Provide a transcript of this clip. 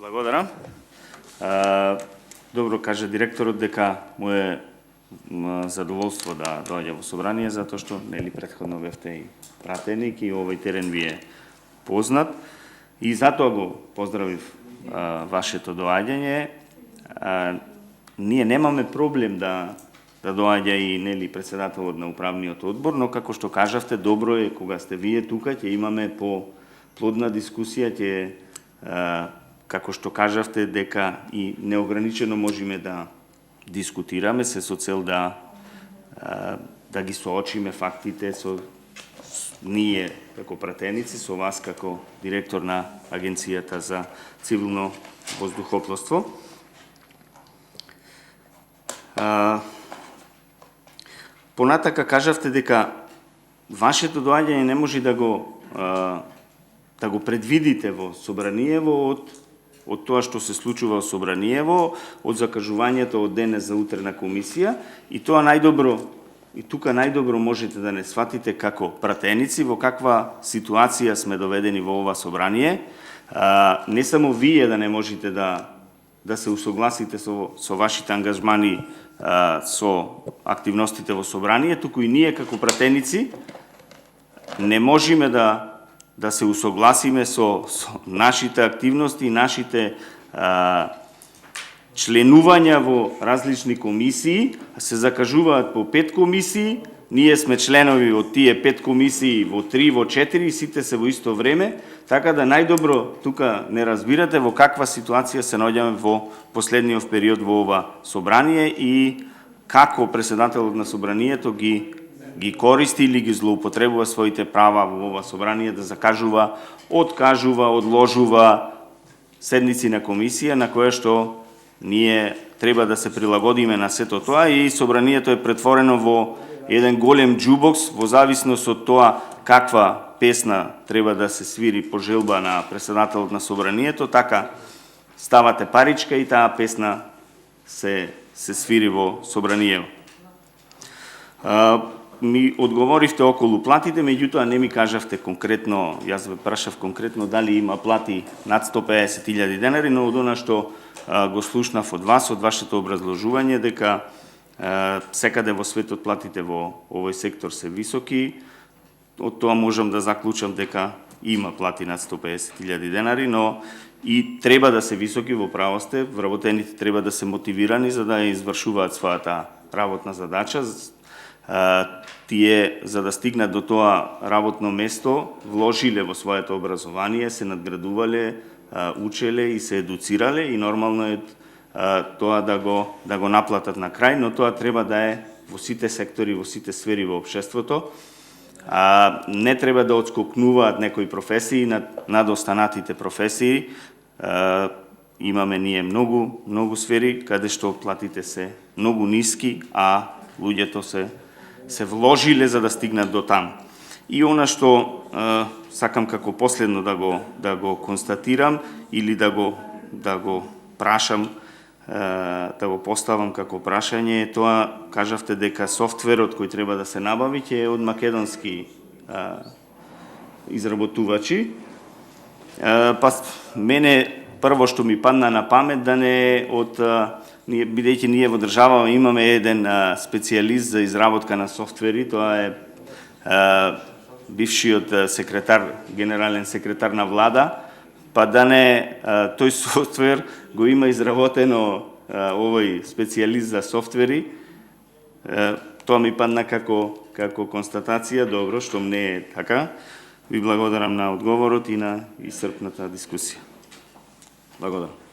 Благодарам. Добро каже директорот дека му е задоволство да доаѓа во собрание, затоа што нели претходно бевте и пратеник и овој терен ви е познат. И затоа го поздравив вашето доаѓање. Ние немаме проблем да доаѓа и нели председателот на управниот одбор, но како што кажавте, добро е кога сте вие тука, ќе имаме плодна дискусија, ќе како што кажавте дека и неограничено можеме да дискутираме се со цел да ги соочиме фактите со ние како пратеници, со вас како директор на Агенцијата за цивилно воздухопловство. Понатака кажавте дека вашето доаѓање не може да го предвидите во Собраниево од тоа што се случува во Собраниево, од закажувањето од денес за утрена комисија, и тоа најдобро, и тука најдобро можете да не сватите како пратеници во каква ситуација сме доведени во ова собрание. Не само вие да не можете да се усогласите со вашите ангажмани со активностите во собрание, туку и ние како пратеници не можеме да се усогласиме со нашите активности и нашите членувања во различни комисии. Се закажуваат по 5 комисии, ние сме членови од тие 5 комисии во 3, во 4, сите се во исто време, така да најдобро тука не разбирате во каква ситуација се наоѓаме во последниот период во ова собрание и како председателот на собранието ги користи или ги злоупотребува своите права во ова собрание да закажува, откажува, одложува седници на комисија на која што ние треба да се прилагодиме на сето тоа, и собранието е претворено во еден голем џубокс во зависност од тоа каква песна треба да се свири по желба на председателот на собранието, така ставате паричка и таа песна се свири во собранието. Ми одговоривте околу платите, меѓутоа не ми кажавте конкретно, јас ве прашав конкретно дали има плати над 150.000 денари, но од она што го слушнав од вас, од вашето образложување, дека секаде во светот платите во овој сектор се високи, од тоа можам да заклучам дека има плати над 150.000 денари, но и треба да се високи, во право сте, вработените треба да се мотивирани за да извршуваат својата работна задача. Тие, за да стигнат до тоа работно место, вложиле во своето образование, се надградувале, учеле и се едуцирале, и нормално е тоа да го наплатат на крај, но тоа треба да е во сите сектори, во сите сфери во општеството. Не треба да отскокнуваат некои професии над останатите професии. Имаме ние многу сфери каде што платите се многу ниски, а луѓето се вложиле за да стигнат до там. И она што сакам како последно да го констатирам или да го прашам, да го поставам како прашање, е тоа, кажавте дека софтверот кој треба да се набави ќе е од македонски изработувачи. Па мене прво што ми падна на памет да не е од бидејќи ние во држава имаме еден специјалист за изработка на софтвери, тоа е бившиот секретар, генерален секретар на влада, па да не тој софтвер го има изработено овој специјалист за софтвери. Тоа ми падна како констатација, добро, што не е така. Ви благодарам на одговорот и на исцрпната дискусија. Благодарам.